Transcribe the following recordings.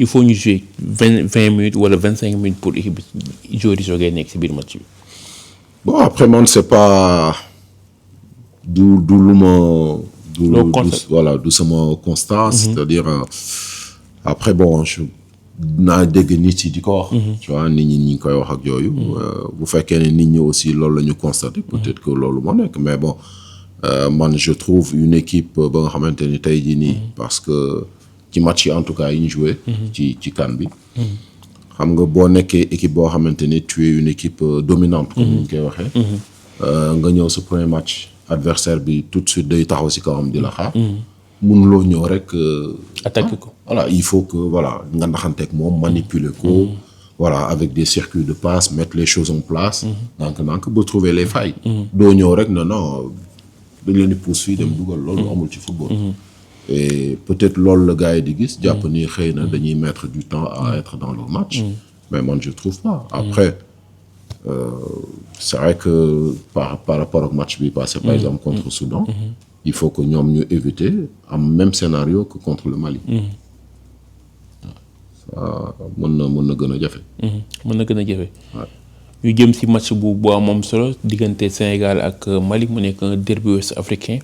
il faut ñu jouer 20 minutes wala 25 minutes pour équipe bi joueur yi soogee nekk ci biir match bi. Bon après man c'est pas du lu ma. voilà du sama constat. C'est-à-dire après bon naa dégg nit yi di ko wax. tu vois nit ñi ngi koy wax ak yooyu. bu fekkee ne nit ñi aussi loolu la ñu constaté. peut-être que loolu moo nekk mais bon man je trouve une équipe ba nga xamante ni tey jii nii. parce que ci match yi en tout cas yi ñu joué. ci CAN bi. xam nga boo nekkee équipe boo xamante ni tu es une équipe dominante. comme ni ñu koy waxee. nga ñëw sa premier match adversaire bi tout de suite day taxaw si kawam di la xaar. mënuloo ñëw rek. attaquer ko. voilà il faut que voilà nga naxanteeg moom manipuler ko. voilà avec des circuits de passe mettre les choses en place. donc ba trouver les failles. doo ñëw rek non dañ leen di pousse fii dem dugal loolu amul ci football. et peut-être loolu la gars yi di gis. jàpp ni xëy na dañuy mettre du temps à être dans le match. mais man je trouve pas. après c'est vrai que par rapport ak match bi passé par exemple contre Soudan. il faut que ñoom ñu éviter am même scénario que contre le Mali. ça mën na gën a jafe. mën na gën a jafe. ñu jëm ci match bu am solo diggante Sénégal ak Mali mu nekk un derby ouest africain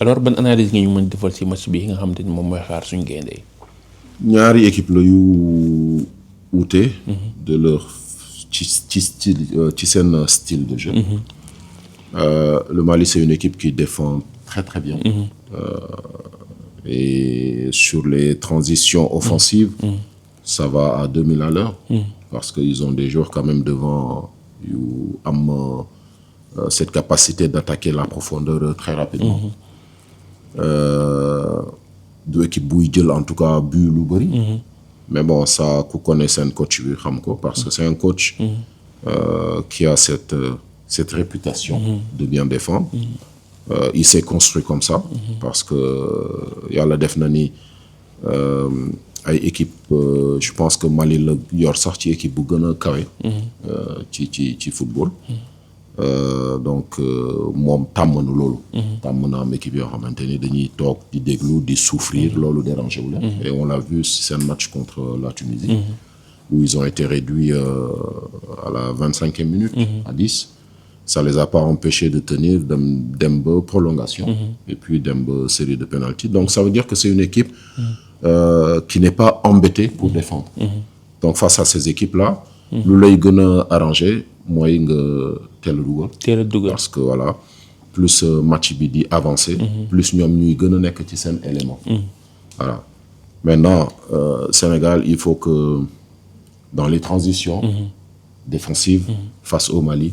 alors ban analyse nga ñu mën defal ci match bi nga xamante ni moom mooy xaar suñu gaynde. ñaari équipe la yu wuute. de leur ci seen style de jeu. Le Mali c'est une équipe qui défend très très bien. Et sur les transitions offensives. Ça va à 2000 à l'heure. Parce qu'ils ont des joueurs quand même devant yu am cette capacité d'attaquer la profondeur très rapidement. Du équipe buy jël en tout cas but lu bëri. mais bon ça ku connaît seen coach bi xam ko parce que c'est un coach. qui a cette réputation. de bien défendre. Il s'est construit comme ça. parce que yàlla def na ni. ay équipe je pense que Mali la yor sax ci équipe bu gën a kawe. ci football. donc moom tàmm na loolu. tàmm na am équipe yoo xamante ni dañuy toog di déglu di souffrir loolu dérangé wu leen. et on l'a vu seen match contre la Tunisie. où ils ont été réduits à la 25e minute. à 10. ça les a pas empêchés de tenir dem ba prolongation. et puis dem ba série de penalty donc ça veut dire que c'est une équipe. Qui n'est pas embêté pour défendre. Donc face à ces équipes-là. lu lay gën a arrangé mooy nga teel a dugal. parce que voilà plus match bi di avancer. plus ñoom ñuy gën a nekk ci seen élément. voilà maintenant Sénégal il faut que dans les transitions. défensives. face au Mali.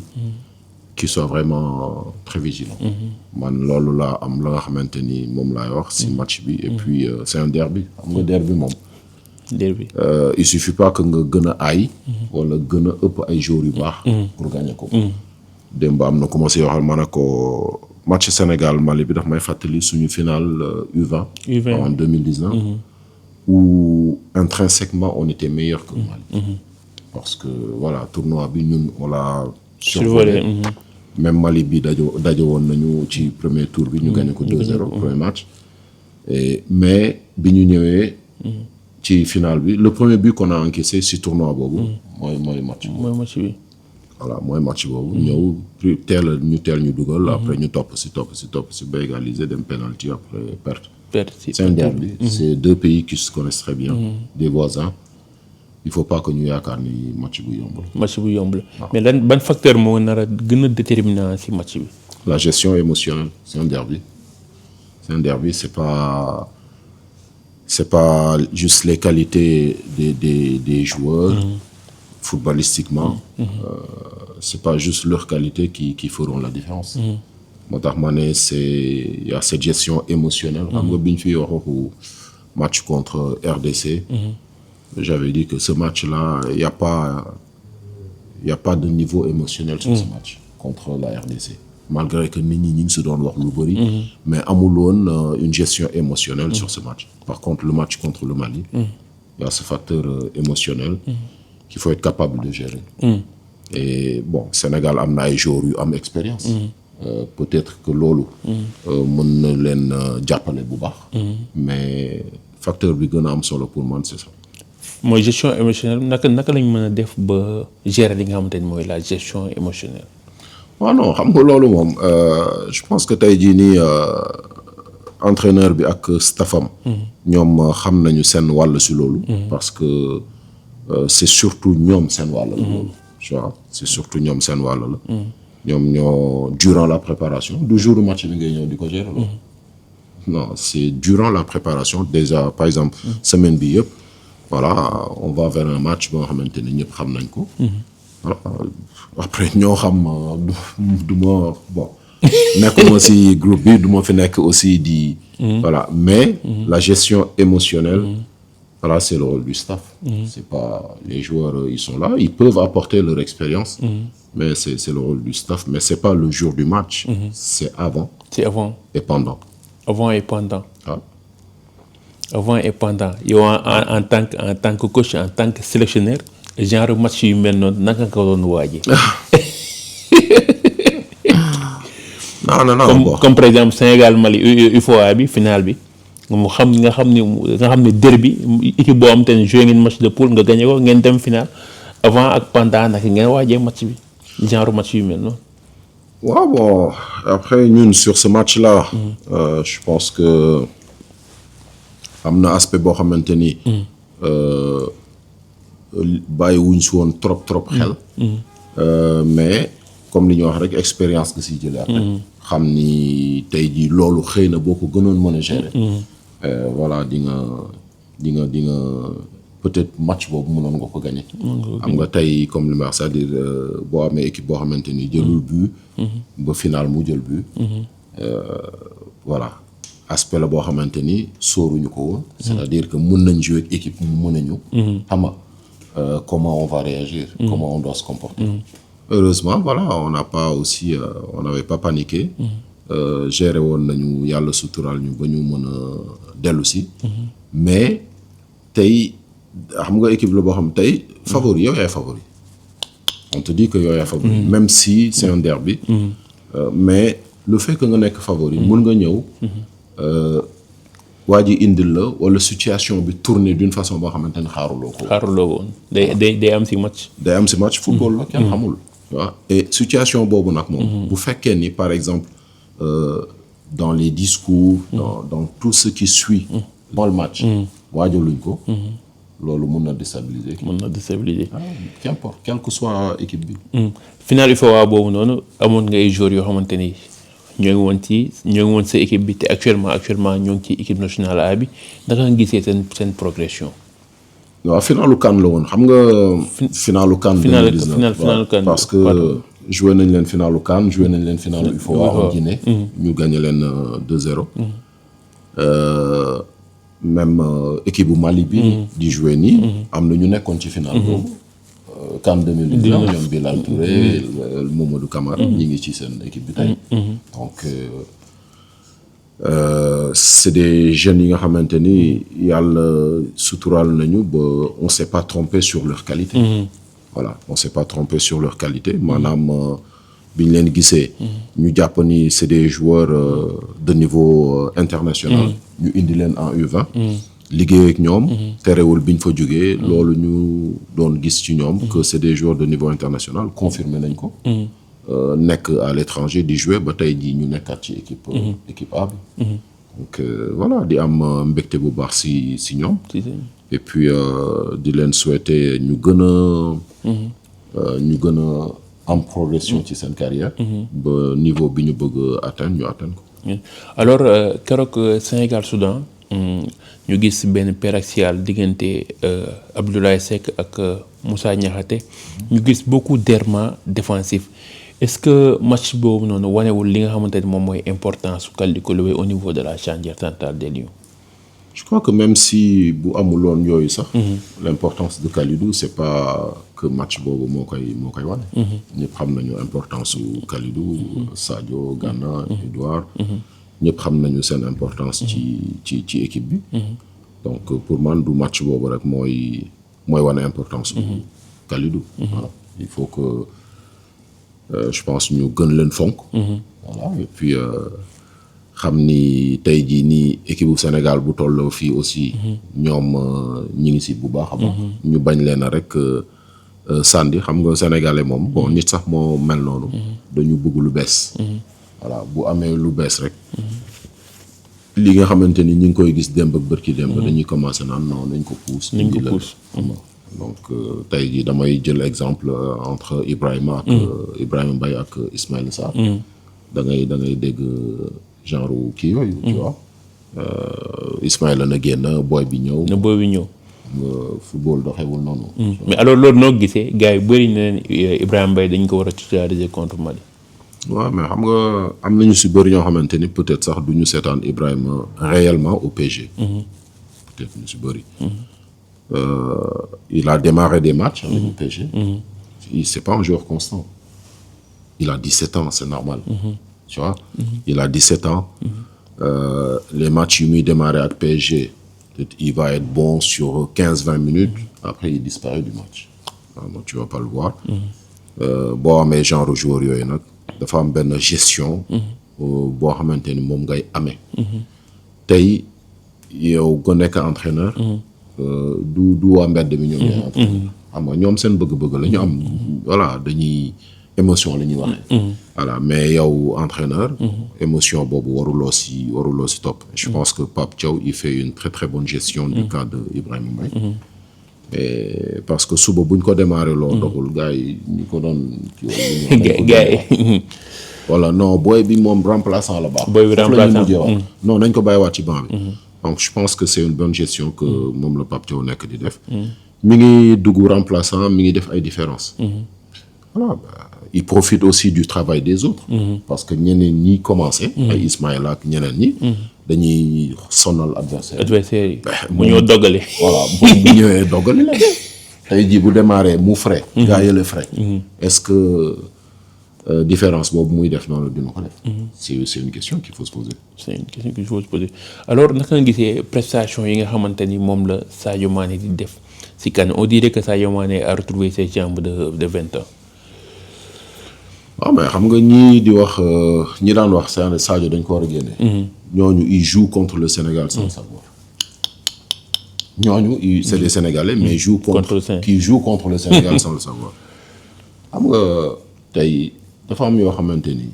qui soit vraiment très vigilant. man loolu laa am la nga xamante ni moom laay wax ci match bi et puis c'est un derby xam nga derby moom. derby. Il suffit pas que nga gën a aay. wala gën a ëpp ay joueurs yu baax. pour gagner ko. démb am na commencé waxal ma ne ko match Sénégal Mali bi daf may fàttali suñu finale U20. en 2019. où intrinsèquement on était meilleur que Mali. parce que voilà tournoi bi ñun on l'a survolé. même Mali bi daje woon nañu ci premier tour bi ñu gagné ko 2-0 premier match. mais bi ñu ñëwee. ci finale bi le premier but qu'on a encaissé ci tournoi boobu. mooy match boobu. mooy match bi. voilà mooy match boobu. ñëw teel ñu dugal. après ñu topp ci ba égaliser dem penalty après perte. c'est un derby. c'est deux pays qui se connaissent très bien. des voisins. il faut pas que ñu yaakaar ni match bu yomb la. match bu yomb la mais lan ban facteur moo nar a gën a déterminant ci match bi. la gestion émotionnelle c'est un derby. c'est pas juste les qualités des joueurs. footballistiquement. C'est pas juste leurs qualités qui feront la différence. moo tax ma ne il y a cette gestion émotionnelle. xam nga bi ñu fi waxu match contre RDC. J'avais dit que ce match-là, il y a pas de niveau émotionnel sur ce match contre la RDC. Malgré que nit ñi ngi si doon wax lu bëri. mais amul woon une gestion émotionnelle sur ce match. Par contre, le match contre le Mali, il y a ce facteur émotionnel qu'il faut être capable de gérer. Et bon, Sénégal am na ay joueurs yu am expérience. Peut-être que loolu. mën na leen jàppale bu baax. mais facteur bi gën a am solo pour man c'est ça. mooy gestion émotionnelle naka lañ mën a def ba gérer li nga xamante ni mooy la gestion émotionnelle. waaw non xam nga loolu moom je pense que tey jii nii entraîneur bi ak staffam. ñoom xam nañu seen wàll si loolu. parce que c'est surtout ñoom seen wàll la loolu. tu vois c'est surtout ñoom seen wàll la. ñoom ñoo durant la préparation du jour du match bi ngay ñëw di ko gérer loolu. non c'est durant la préparation déjà par exemple semaine bi yëpp voilà on va vers un match boo xamante ni ñëpp xam nañ ko. voilà après ñoo xam du ma bon nekkuma ci groupe bi du ma fi nekk aussi di. voilà mais la gestion émotionnelle. voilà c'est le rôle du staff. c'est pas les joueurs ils sont là ils peuvent apporter leur expérience. mais c'est le rôle du staff mais c'est pas le jour du match. c'est avant. c'est avant et pendant. avant et pendant. ah. avant et pendant yow en tant que coach en tant que sélectionneur genre match yu mel noonu naka nga ko doon waajee. non comme par exemple Sénégal Mali UFOA bi final bi mu nga xam ne derby équipe boo am te ne joué ngeen match de poule nga gagné ko ngeen dem final avant ak pendant naka ngeen waajee match bi genre match yu mel noonu. waaw bon après ñun sur ce match-là. je pense que am na aspect boo xamante ni. bàyyi wuñ si woon trop xel. mais comme li ñu wax rek expérience nga siy jëlee après. xam ni tey jii loolu xëy na boo ko gënoon mën a gérer. voilà di nga peut-être match boobu mënoon nga ko gagner. am nga tey comme li ma wax c'est-à-dire boo amee équipe boo xamante ni jëlul but. ba final mu jël but. voilà aspect la boo xamante ni sóoruñu ko woon. c'est-à-dire que mën nañ jouer ak équipe mu mën a ñu. xam nga comment on va réagir. comment on doit se comporter. heureusement voilà on n'a pas aussi on n'avait pas paniqué. géré woon nañu yàlla suturaal ñu ba ñu mën a dellu si. mais tey xam nga équipe la boo xam tey favori yow yaay favori. on te dit que yow yaay favori. même si c'est un derby. mais le fait que nga nekk favori. mën nga ñëw. waa ji indil la wala situation bi tourner d'une façon boo xamante ne xaaruloo ko woon. day am ci match. day am ci match football la kenn xamul. waaw et situation boobu nag moom. bu fekkee ni par exemple dans les discours. dans tout ce qui suit. dans le match. waajaluñ ko. loolu mën na déstabiliser. qu'importe quelle que soit équipe bi. final il faut waa boobu noonu amoon nga ay joueurs yoo xamante ni. ñoo ngi woon sa équipe bi te actuellement ñoo ngi ci équipe nationale A bi naka nga gisee seen progression. waaw finalu CAN la woon xam nga. finalu CAN 2019 finalu CAN parce que joué nañ leen finalu CAN joué nañ leen finalu UFOA en Guinée. ñu gagné leen 2-0. même équipe bu Mali bi. di joué nii. am na ñu nekkoon ci final boobu. CAN 2019 ñoom Bilal Touré Mamadou Camara ñi ngi ci seen équipe bi tey. donc c'est des jeunes yi nga xamante ni yàlla suturaal nañu ba on s'est pas trompé sur leur qualité. voilà on s'est pas trompé sur leur qualité maanaam bi ñu leen gisee. ñu jàpp ni c'est des joueurs de niveau international. ñu indi leen en U20. liggéey ak ñoom. terewul bi ñu fa jógee. loolu ñu doon gis ci ñoom. que c'est des joueurs de niveau international confirmé nañ ko. nekk à l'étranger di jouer ba tey jii ñu nekkaat ci équipe A bi. donc voilà di am mbégte bu baax si ñoom. et puis di leen souhaiter ñu gën a am progression ci seen carrière. ba niveau bi ñu bëgg atteindre ñu atteindre ko. alors keroog Sénégal Soudan. ñu gis benn paire axiale diggante Abdoulaye Seck ak Moussa Niakhaté ñu gis beaucoup d'errements défensifs est-ce que match boobu noonu wanewul li nga xamante ne moom mooy importance su Kalidou Koulibaly au niveau de la charnière centrale des Lions. je crois que même si bu amuloon yooyu sax. l'importance de Kalidou c'est pas que match boobu moo koy wane. ñëpp xam nañu importance su Kalidou. Sadio Gana Edouard. ñëpp xam nañu seen importance ci équipe bi. donc pour man du match boobu rek mooy wane importance. Kalidou. voilà il faut que je pense ñu gën leen fonk. voilà et puis xam ni tey jii nii équipe bu Sénégal bu tolloo fii aussi ñoom ñi ngi si bu baax a baax ñu bañ leen a rek sànni xam nga sénégalais moom bon nit sax moo mel noonu dañu bëgg lu bees voilà bu amee lu bees rek li nga xamante ni ñi ngi koy gis démb ak bërki démb dañuy commencé naan non nañ ko pousse donc tey jii damay jël exemple entre Ibrahima Mbaye ak Ismaïla Sarr da ngay dégg genre kii yooyu tu vois Ismaïla na génn booy bi ñëw football doxewul noonu mais alors loolu noo gisee gars yi bëri na leen Ibrahima Mbaye dañ ko war a titulariser contre Mali. waaw mais xam nga am nañu si bëri ñoo xamante ni peut-être sax du ñu seetaan Ibrahima réellement au PSG peut-être ñu si bëri il a démarré des matchs avec le PSG c'est pas un joueur constant il a 17 ans c'est normal tu vois il a 17 ans les matchs yu muy démarré ak PSG peut-être il va être bon sur 15-20 minutes après il disparaît du match donc tu vas pas le voir boo amee genre joueur yooyu nag dafa am benn gestion boo xamante ni moom ngay amee tey yow nga nekk entraîneur du waa mbedd mi ñoom ñooy entraîneur xam nga ñoom seen bëgg-bëgg la ñu am voilà dañuy émotion la ñuy waxee voilà mais yow entraîneur émotion boobu waruloo si topp je pense que Pape Thiaw il fait une très très bonne gestion du cas de Ibrahima Mbaye et parce que suba buñ ko démarré loo doxul gars yi ñu ko doon gars yi voilà non booy bi moom remplaçant la baax booy bi remplaçant non nañ ko bàyyiwaat ci banc bi donc je pense que c'est une bonne gestion que moom la Pape Thiaw nekk di def mi ngi dugg remplaçant mi ngi def ay différence voilà il profite aussi du travail des autres parce que ñeneen ñi commencé ay Ismaïla ak ñeneen ñi dañuy sonal adversaire yi bu ñoo doggale voilà bu ñëwee doggale la tey jii bu démarré mu frais gaa yële frais est-ce que différence boobu muy def noonu dina ko def c'est une question qu'il faut se poser alors naka nga gisee prestation yi nga xamante ni moom la Sadio Mané di def si kan on dirait que Sadio Mané a retrouvé ses jambes de 20 ans waaw mais xam nga ñii di wax ñi daan wax Sadio dañ ko war a génne ñooñu ils jouent contre le Sénégal sans le savoir ñooñu c'est des Sénégalais mais qui jouent contre le Sénégal sans le savoir xam nga tey dafa am yoo xamante ni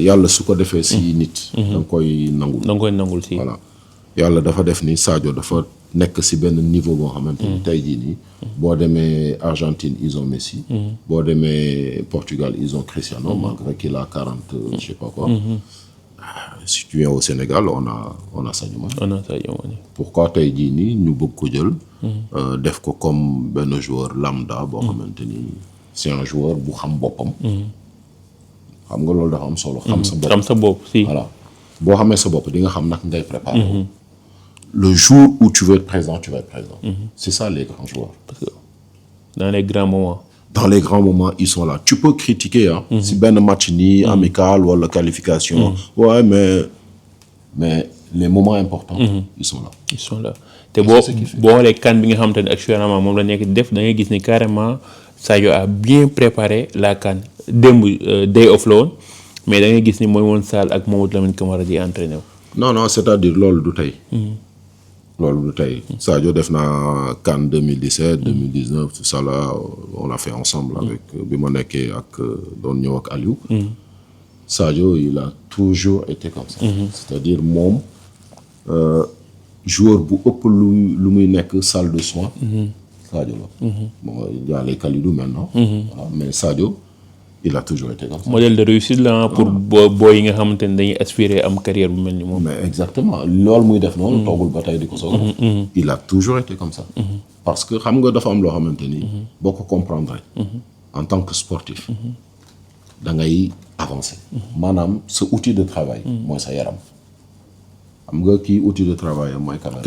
yàlla su ko defee si nit da nga koy nangul si voilà yàlla dafa def ni Sadio dafa nekk si benn niveau boo xamante ni tey jii nii boo demee Argentine ils ont Messi boo demee Portugal ils ont Cristiano malgré qu'il a 40 je sais pas quoi si tu viens au Sénégal on a Sadio Mané pourquoi tey jii nii ñu bëgg ko jël def ko comme benn joueur lambda boo xamante ni c'est un joueur bu xam boppam xam nga loolu dafa am solo xam sa bopp si voilà boo xamee sa bopp di nga xam nag ngay préparer le jour où tu veux être présent tu vas être présent c'est ça les grands joueurs parce que dans les grands moments ils sont là tu peux critiquer si benn match nii amical wala qualification ouais mais les moments importants ils sont là te boo xoolee CAN bi nga xamante ne actuellement moom la nekk di def da ngay gis ni carrément Sadio a bien préparé la CAN démb day off la woon mais da ngay gis ni mooy woon Sall ak Mamadou Lamine Camara di entraîné non c'est-à-dire loolu du tey Sadio def na CAN 2017 2019 tout ça là on l'a fait ensemble avec bi ma nekkee ak doon ñëw ak Aliou Sadio il a toujours été comme ça c'est-à-dire moom joueur bu ëpp lu muy nekk salle de soins Sadio la bon il y a les Kalidou maintenant voilà mais Sadio il a toujours été comme ça modèle de réussite là pour boo yi nga xamante ne dañuy aspirer am carrière bu mel ni moom mais exactement loolu muy def noonu toogul ba tey di ko soog il a toujours été comme ça parce que xam nga dafa am loo xamante ni boo ko comprendre en tant que sportif da ngay avancer maanaam sa outil de travail mooy sa yaram xam nga kii outil de travail mooy caméra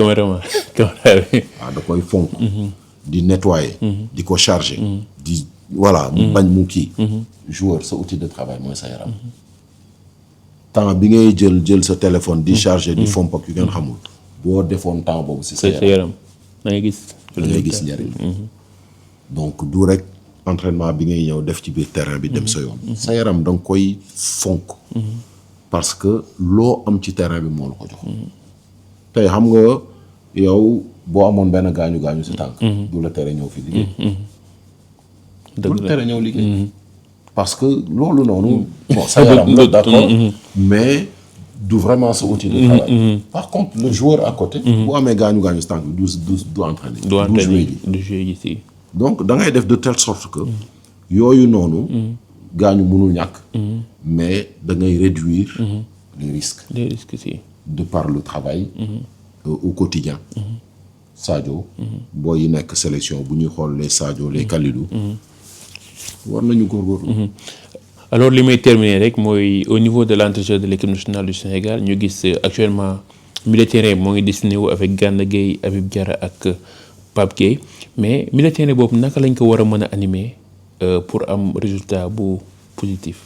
da koy fonk di nettoyer di ko charger di voilà mu bañ mu kii joueur sa outil de travail mooy sa yaram temps bi ngay jël sa téléphone di charger di fomp ak yu ngeen xamul boo defoon temps boobu si sa yaram da ngay gis njëriñ donc du rek entraînement bi ngay ñëw def ci biir terrain bi dem sa yoon sa yaram da nga koy fonk parce que loo am ci terrain bi moo la ko jox. tey xam nga yow boo amoon benn gaañu si tànk. du la tere ñëw fi liggéey. du la tere ñëw liggéey. parce que loolu noonu. bon sa yaram la d'accord mais du vraiment sa outil de travail. par contre le joueur à côté. bu amee gaañu si tànk bi du entraîner. du jouer ji si. donc da ngay def de telle sorte que. yooyu noonu. gaañu mënul ñàkk. mais da ngay réduire. les risques. les risques si. de par le travail. Au quotidien. Sadio. boo yi nekk sélection bu ñuy xool les Sadio les Kalidou. war nañu góorgóorlu. alors li may terminer rek mooy au niveau de l'entraîneur de l'équipe nationale du Sénégal ñu gis actuellement milieu terrain moo ngi dessiné wu avec Gana Gueye Habib Diarra ak Pape Gueye mais milieu terrain boobu naka lañ ko war a mën a animer pour am résultat bu positif.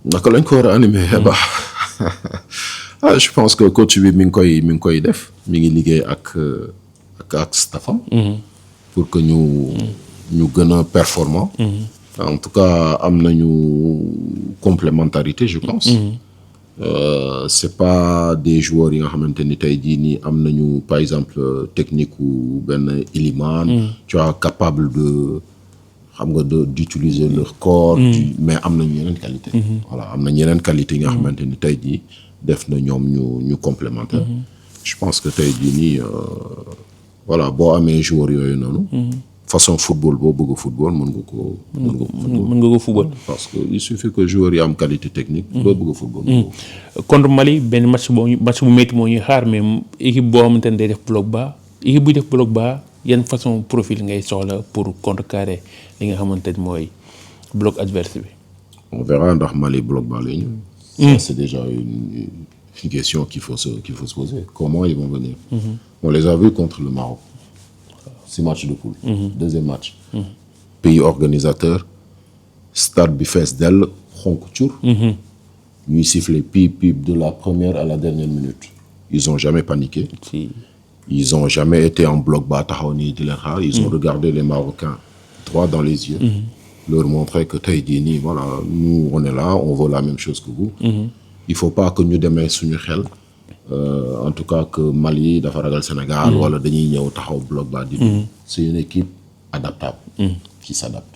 naka lañ ko war a animer. je pense que coach bi mi ngi koy def mi ngi liggéey ak staffam. pour que ñu gën a performant. en tout cas am nañu complémentarité je pense. c'est pas des joueurs yi nga xamante ni tey jii nii am nañu par exemple technique ou benn Iliman. tu es capable de xam nga d'utiliser leur corps. mais am nañu yeneen qualité. voilà am nañu yeneen qualité yi nga xamante ni tey jii def na ñoom ñu complémentaire. je pense que tey jii nii voilà boo amee joueurs yooyu noonu. façon football boo bëgg football mën nga ko football. parce que il suffit que joueurs yi am qualité technique. boo bëgg football. contre Mali benn match bu métti moo ñuy xaar mais équipe boo xamante ne day def bloc bas équipe buy def bloc bas yan façon profil ngay soxla pour contrecarrer li nga xamante ne mooy bloc adverse bi. on verra ndax Mali bloc bas lay ñëw. ça c'est déjà une question qu'il faut se poser. Comment ils vont venir. On les a vus contre le Maroc. 6 matchs de poule. Deuxième match. Pays organisateur. Stade bi fees dell xonk cur. ñuy siffler pip de la première à la dernière minute. Ils ont jamais paniqué. Ils ont jamais été en bloc bas taxaw nii di leen xaar. Ils ont regardé les Marocains droit dans les yeux. Leur montrer que tey jii nii voilà nous on est là on veut la même chose que vous. Il faut pas que ñu demee suñu xel. En tout cas que Mali dafa ragal Sénégal wala dañuy ñëw taxaw bloc bas di c'est une équipe adaptable qui s'adapte.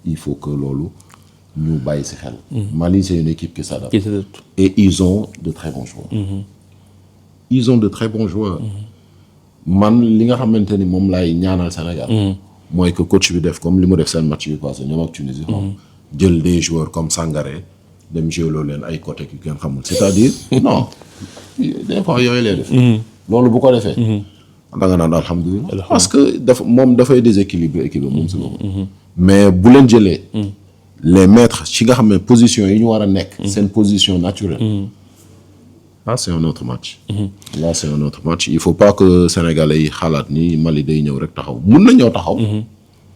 Il faut que loolu ñu bàyyi ci xel. Mali c'est une équipe qui s'adapte. Et ils ont de très bons joueurs. Ils ont de très bons joueurs. man li nga xamante ni moom laay ñaanal Sénégal. mooy que coach bi def comme li mu def seen match bi passé ñoom ak Tunisie jël des joueurs comme Sangaré dem jouer leen ay côté ki kenn xamul c'est-à-dire non des fois yooyu lay def. loolu bu ko defee. da nga naan alhamdulilah. parce que dafay déséquilibrer équipe moom si boppam. mais bu leen jëlee. les mettre ci nga xam ne position yi ñu war a nekk. seen position naturelle. là c'est un autre match. là c'est un autre match il faut pas que sénégalais yi xalaat ni Mali day ñëw rek taxaw mun na ñëw taxaw.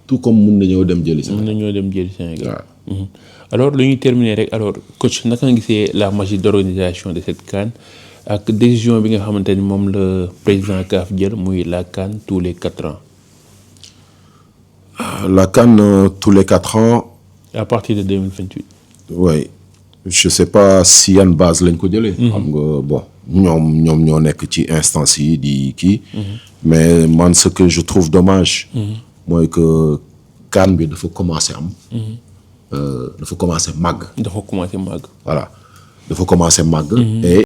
tout comme mun na ñëw dem jëli Sénégal. alors lu ñuy terminer rek alors coach naka nga gisee la magie d'organisation de cette CAN ak décision bi nga xamante ni moom le président CAF jël muy la CAN tous les 4 ans. la CAN tous les 4 ans. à partir de 2028. oui je sais pas si yan base lañ ko jëlee. xam nga bon ñoom ñoo nekk ci instance yi di kii. mais man ce que je trouve dommage. mooy que CAN bi dafa commencer am. dafa commencer màgg. dafa commencer màgg. voilà dafa commencer màgg. et